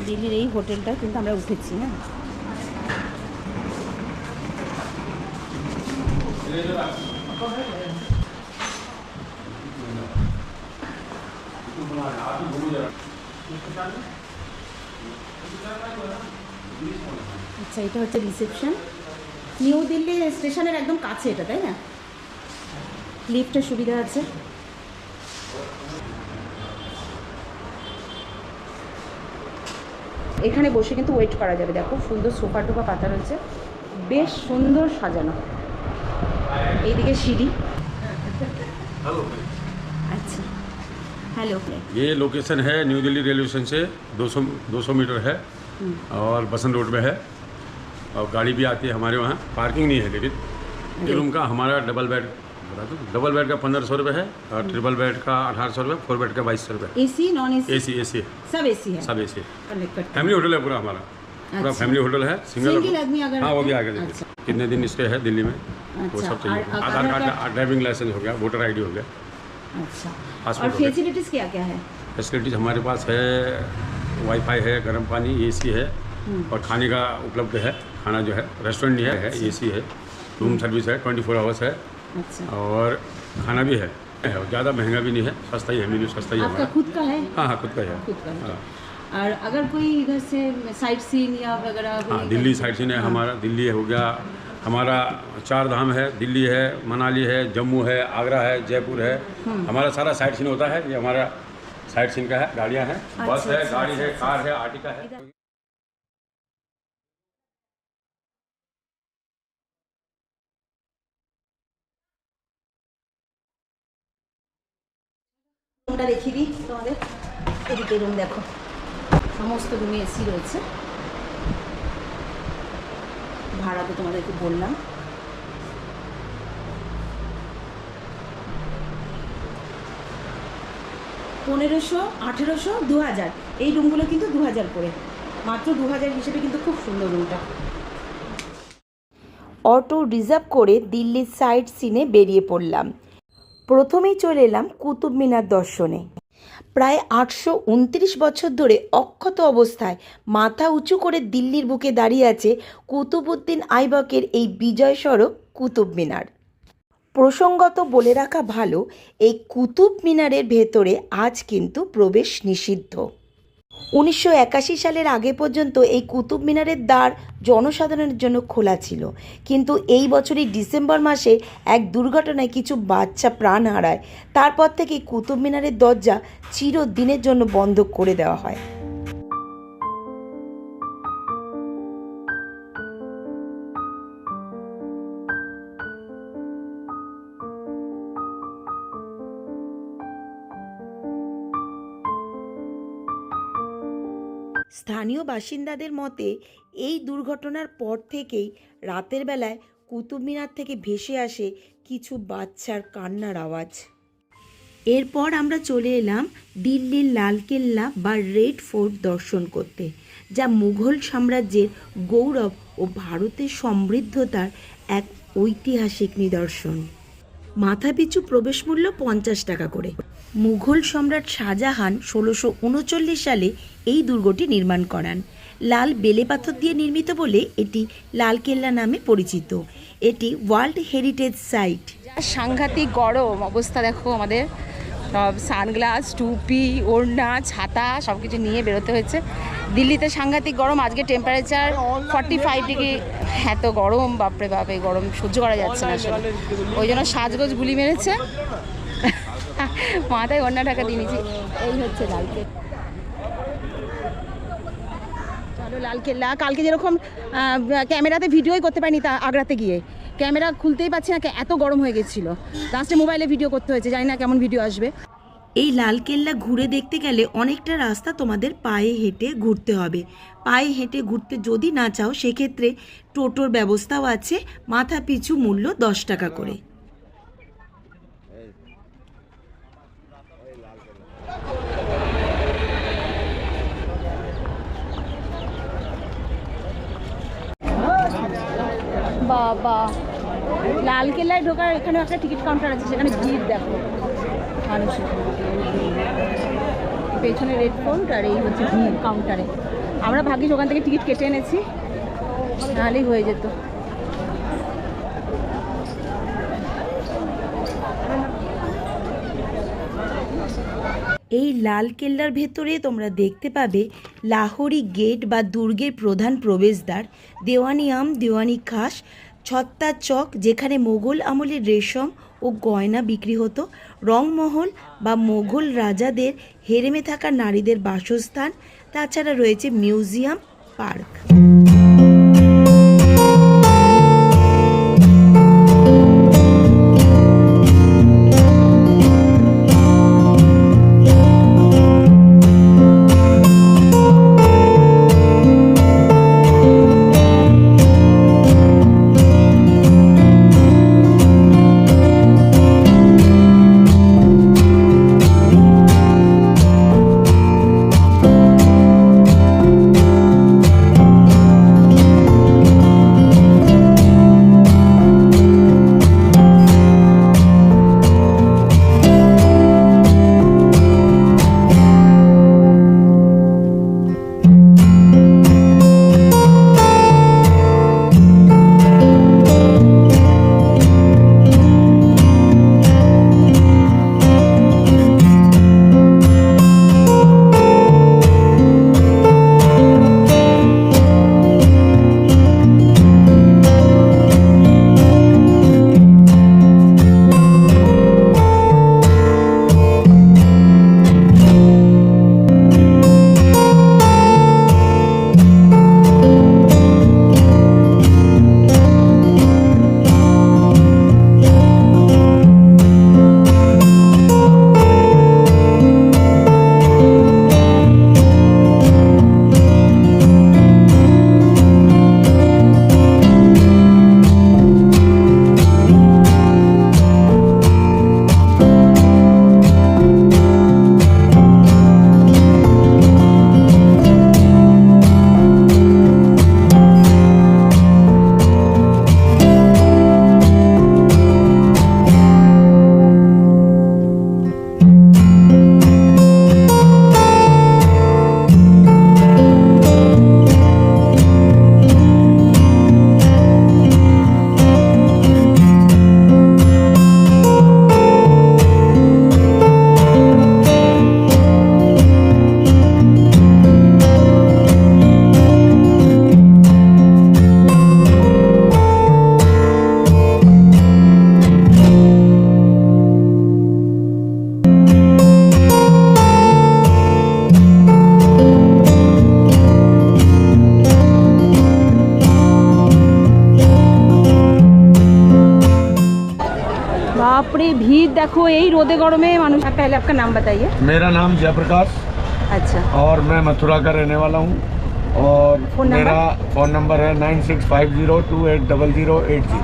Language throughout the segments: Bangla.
দিল্লির এই হোটেলটা কিন্তু আমরা উঠেছি। হ্যাঁ, আচ্ছা এটা হচ্ছে রিসেপশন। নিউ দিল্লি স্টেশনের একদম কাছে এটা, তাই না? লিফটের সুবিধা আছে। এখানে বসে কিন্তু ওয়েট করা যাবে। দেখো সুন্দর সোফা টোফা পাতা রয়েছে, বেশ সুন্দর সাজানো। এইদিকে সিঁড়ি। अच्छा हेलो। ये लोकेशन है न्यू दिल्ली रेलवे स्टेशन से 200 मीटर है और बसंत रोड में है और गाड़ी भी आती है हमारे वहाँ। पार्किंग नहीं है लेकिन ये रूम का हमारा डबल बेड बता दो, डबल बेड का 1500 रुपये है और ट्रिपल बेड का 1800 रुपये, 4 बेड का 2200 रुपये। AC non AC? एसी सब एसी है। सब एसी फैमिली होटल है पूरा हमारा। पूरा फैमिली होटल है। सिंगल आदमी अगर हाँ वो भी आगे देखिए। कितने दिन स्टे है दिल्ली में वो सब चाहिए। आधार कार्ड, ड्राइविंग लाइसेंस हो गया, वोटर ID हो गया। अच्छा, और फैसिलिटीज़ क्या क्या है? फैसिलिटीज़ हमारे पास है, वाईफाई है, गर्म पानी, AC है और खाने का उपलब्ध है। खाना जो है रेस्टोरेंट नहीं है, AC है, रूम सर्विस है, 24 आवर्स है। अच्छा, और खाना भी है, ज़्यादा महंगा भी नहीं है, सस्ता ही है, मेन्यू सस्ता ही है। आपका खुद का है? हाँ हाँ खुद का है। खुद का है। हाँ। और अगर कोई इधर से साइट सीन या वगैरह? हाँ दिल्ली साइड सीन है हमारा। दिल्ली हो गया हमारा, 4 धाम है, दिल्ली है, मनाली है, जम्मू है, आगरा है, जयपुर है। हमारा सारा साइड सीन होता है। ये हमारा साइड सीन का है। गाड़ियाँ हैं, बस है, गाड़ी है, कार है, आर्टिका है। রুমটা দেখিয়ে দিই তোমাদের। এদিকে রুম দেখো, সমস্ত রুমে এসি রয়েছে। ভাড়া তো তোমাদেরকে বললাম। $1500, $1800, $2000। এই রুমগুলো কিন্তু 2000 করে, মাত্র 2000 হিসেবে কিন্তু খুব সুন্দর রুমটা। অটো রিজার্ভ করে দিল্লির সাইট সিনে বেরিয়ে পড়লাম। প্রথমেই চলে এলাম কুতুব মিনার দর্শনে। প্রায় 829 বছর ধরে অক্ষত অবস্থায় মাথা উঁচু করে দিল্লির বুকে দাঁড়িয়ে আছে কুতুবউদ্দিন আইবকের এই বিজয় স্মারক কুতুব মিনার। প্রসঙ্গত বলে রাখা ভালো, এই কুতুব মিনারের ভেতরে আজ কিন্তু প্রবেশ নিষিদ্ধ। 1981 সালের আগে পর্যন্ত এই কুতুব মিনারের দ্বার জনসাধারণের জন্য খোলা ছিল, কিন্তু এই বছরই ডিসেম্বর মাসে এক দুর্ঘটনায় কিছু বাচ্চা প্রাণ হারায়। তারপর থেকে কুতুব মিনারের দরজা চিরদিনের জন্য বন্ধ করে দেওয়া হয়। স্থানীয় বাসিন্দাদের মতে এই দুর্ঘটনার পর থেকেই রাতের বেলায় কুতুব মিনার থেকে ভেসে আসে কিছু বাচ্চার কান্নার আওয়াজ। এরপর আমরা চলে এলাম দিল্লির লালকেল্লা বা রেড ফোর্ট দর্শন করতে, যা মুঘল সাম্রাজ্যের গৌরব ও ভারতের সমৃদ্ধতার এক ঐতিহাসিক নিদর্শন। মাথাপিছু প্রবেশ মূল্য 50 টাকা করে। মুঘল সম্রাট শাহজাহান 1639 সালে এই দুর্গটি নির্মাণ করান। লাল বেলে পাথর দিয়ে নির্মিত বলে এটি লালকেল্লা নামে পরিচিত। এটি ওয়ার্ল্ড হেরিটেজ সাইট। সাংঘাতিক গরম অবস্থা দেখো, আমাদের সব সানগ্লাস, টুপি, ওড়না, ছাতা সব কিছু নিয়ে বেরোতে হয়েছে। দিল্লিতে সাংঘাতিক গরম, আজকে টেম্পারেচার 45 ডিগ্রি। এত গরম, বাপরে বাপ, এই গরম সহ্য করা যাচ্ছে না আসলে। ওই জন্য সাজগোজ গুলি মেরেছে, মাথায় ওড়না ঢাকা দিয়ে নিয়েছি। এই হচ্ছে লালকেল্লা। চলো লালকেল্লা। কালকে যেরকম ক্যামেরাতে ভিডিওই করতে পারিনি, তা আগ্রাতে গিয়ে ক্যামেরা খুলতেই পারছি না, এত গরম হয়ে গেছিলো। লাস্টে মোবাইলে ভিডিও করতে হয়েছে, জানি না কেমন ভিডিও আসবে। এই লালকেল্লা ঘুরে দেখতে গেলে অনেকটা রাস্তা তোমাদের পায়ে হেঁটে ঘুরতে হবে। পায়ে হেঁটে ঘুরতে যদি না চাও সেক্ষেত্রে টোটোর ব্যবস্থাও আছে, মাথা পিছু মূল্য 10 টাকা করে। বাবা, লালকেল্লায় ঢোকার এখানে একটা টিকিট কাউন্টার আছে, সেখানে ভিড় দেখো মানুষের। পেছনে রেড ফোর্ট আর এই হচ্ছে ভিড় কাউন্টারে। আমরা ভাগ্যিস ওখান থেকে টিকিট কেটে এনেছি, নাহলেই হয়ে যেত। এই লাল কেল্লার ভেতরে তোমরা দেখতে পাবে লাহোরি গেট বা দুর্গের প্রধান প্রবেশদ্বার, দেওয়ানি আম, দেওয়ানি খাস, ছত্তার চক যেখানে মোগল আমলের রেশম ও গয়না বিক্রি হতো, রংমহল বা মোগল রাজাদের হেরেমে থাকা নারীদের বাসস্থান, তাছাড়া রয়েছে মিউজিয়াম, পার্ক। बापरे भीड़ देखो, यही रोदे गरमे मानुष। पहले आपका नाम बताइए। मेरा नाम जयप्रकाश अच्छा, और मैं मथुरा का रहने वाला हूँ और फोन नंबर? मेरा फ़ोन नंबर है 9650280080।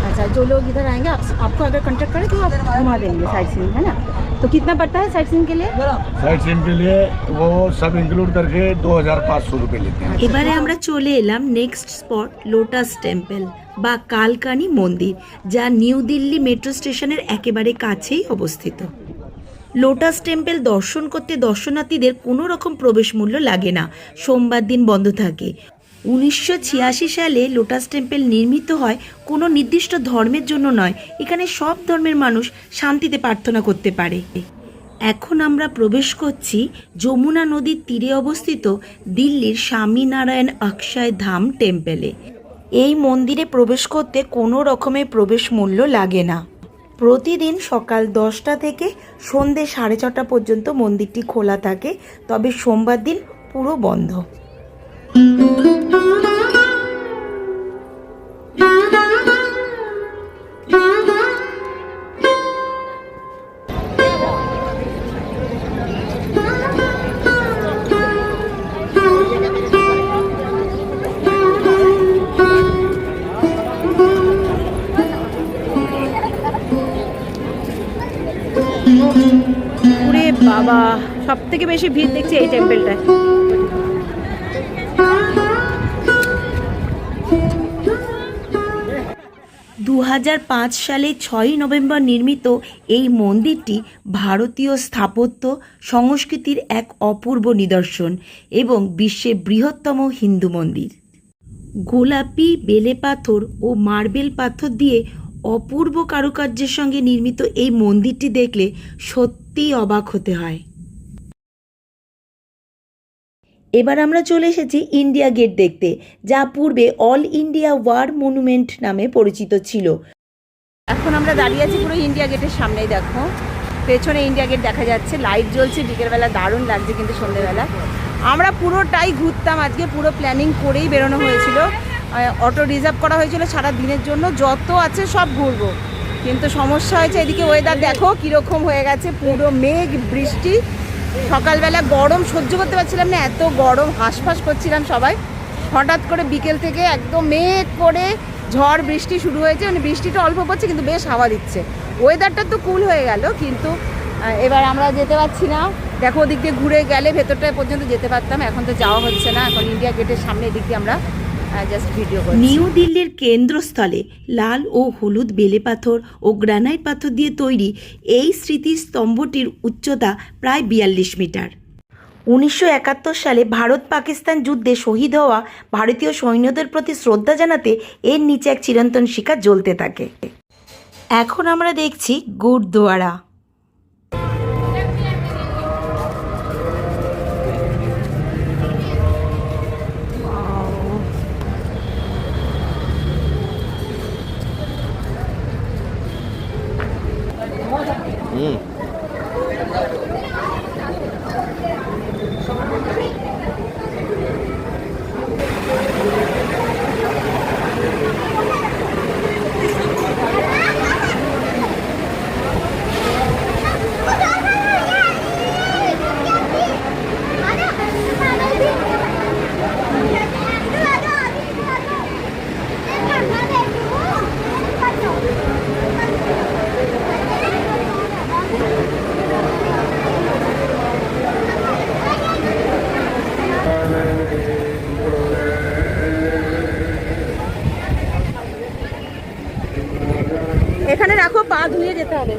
अच्छा, जो लोग इधर आएंगे आपको अगर कांटेक्ट करें तो आप घुमा देंगे साइट सीइंग, है ना? तो कितना पड़ता है साइट सीइंग के लिए? साइट सीइंग के लिए वो सब इंक्लूड करके 2500 रुपये लेते हैं। এবারে আমরা চলে এলাম নেক্সট স্পট লোটাস টেম্পল বা কালকানি মন্দির, যা নিউ দিল্লি মেট্রো স্টেশনের একেবারে কাছেই অবস্থিত। লোটাস টেম্পল দর্শন করতে দর্শনার্থীদের কোনো রকম প্রবেশ মূল্য লাগে না, সোমবার দিন বন্ধ থাকে। 1986 সালে লোটাস টেম্পল নির্মিত হয় কোনো নির্দিষ্ট ধর্মের জন্য নয়, এখানে সব ধর্মের মানুষ শান্তিতে প্রার্থনা করতে পারে। এখন আমরা প্রবেশ করছি যমুনা নদীর তীরে অবস্থিত দিল্লির স্বামীনারায়ণ অক্ষয় ধাম টেম্পলে। এই মন্দিরে প্রবেশ করতে কোনো রকমের প্রবেশ মূল্য লাগে না। প্রতিদিন সকাল 10টা থেকে সন্ধে 6:30 পর্যন্ত মন্দিরটি খোলা থাকে, তবে সোমবার দিন পুরো বন্ধ। ওরে বাবা, সব থেকে বেশি ভিড় দেখছি এই টেম্পলটায়। 2005 সালে 6ই নভেম্বর নির্মিত এই মন্দিরটি ভারতীয় স্থাপত্য সংস্কৃতির এক অপূর্ব নিদর্শন এবং বিশ্বের বৃহত্তম হিন্দু মন্দির। গোলাপি বেলে পাথর ও মার্বেল পাথর দিয়ে অপূর্ব কারুকার্যের সঙ্গে নির্মিত এই মন্দিরটি দেখলে সত্যিই অবাক হতে হয়। এবার আমরা চলে এসেছি ইন্ডিয়া গেট দেখতে, যা পূর্বে অল ইন্ডিয়া ওয়ার মনুমেন্ট নামে পরিচিত ছিল। এখন আমরা দাঁড়িয়ে আছি পুরো ইন্ডিয়া গেটের সামনেই, দেখো পেছনে ইন্ডিয়া গেট দেখা যাচ্ছে, লাইট জ্বলছে, বিকেলবেলা দারুণ লাগছে কিন্তু সন্ধ্যেবেলা। আমরা পুরোটাই ঘুরতাম আজকে, পুরো প্ল্যানিং করেই বেরোনো হয়েছিল, অটো রিজার্ভ করা হয়েছিল সারা দিনের জন্য, যত আছে সব ঘুরবো। কিন্তু সমস্যা হয়েছে, এদিকে ওয়েদার দেখো কীরকম হয়ে গেছে, পুরো মেঘ বৃষ্টি। সকালবেলা গরম সহ্য করতে পারছিলাম না, এত গরম, হাঁসফাঁস করছিলাম সবাই। হঠাৎ করে বিকেল থেকে একদম মেঘ করে ঝড় বৃষ্টি শুরু হয়েছে, মানে বৃষ্টিটা অল্প পড়ছে কিন্তু বেশ হাওয়া দিচ্ছে, ওয়েদারটা তো কুল হয়ে গেল। কিন্তু এবার আমরা যেতে পারছি না, দেখো ওদিক দিয়ে ঘুরে গেলে ভেতরটায় পর্যন্ত যেতে পারতাম, এখন তো যাওয়া হচ্ছে না। এখন ইন্ডিয়া গেটের সামনে এদিক দিয়ে আমরা জাস্ট ভিডিও করছি। নিউ দিল্লির কেন্দ্রস্থলে লাল ও হলুদ বেলে পাথর ও গ্রানাইট পাথর দিয়ে তৈরি এই স্মৃতিস্তম্ভটির উচ্চতা প্রায় 42 মিটার। 1971 সালে ভারত পাকিস্তান যুদ্ধে শহীদ হওয়া ভারতীয় সৈন্যদের প্রতি শ্রদ্ধা জানাতে এর নিচে এক চিরন্তন শিখা জ্বলতে থাকে। এখন আমরা দেখছি গুরুদ্বারা। এখানে রাখো, পা ধুয়ে যেতে হবে।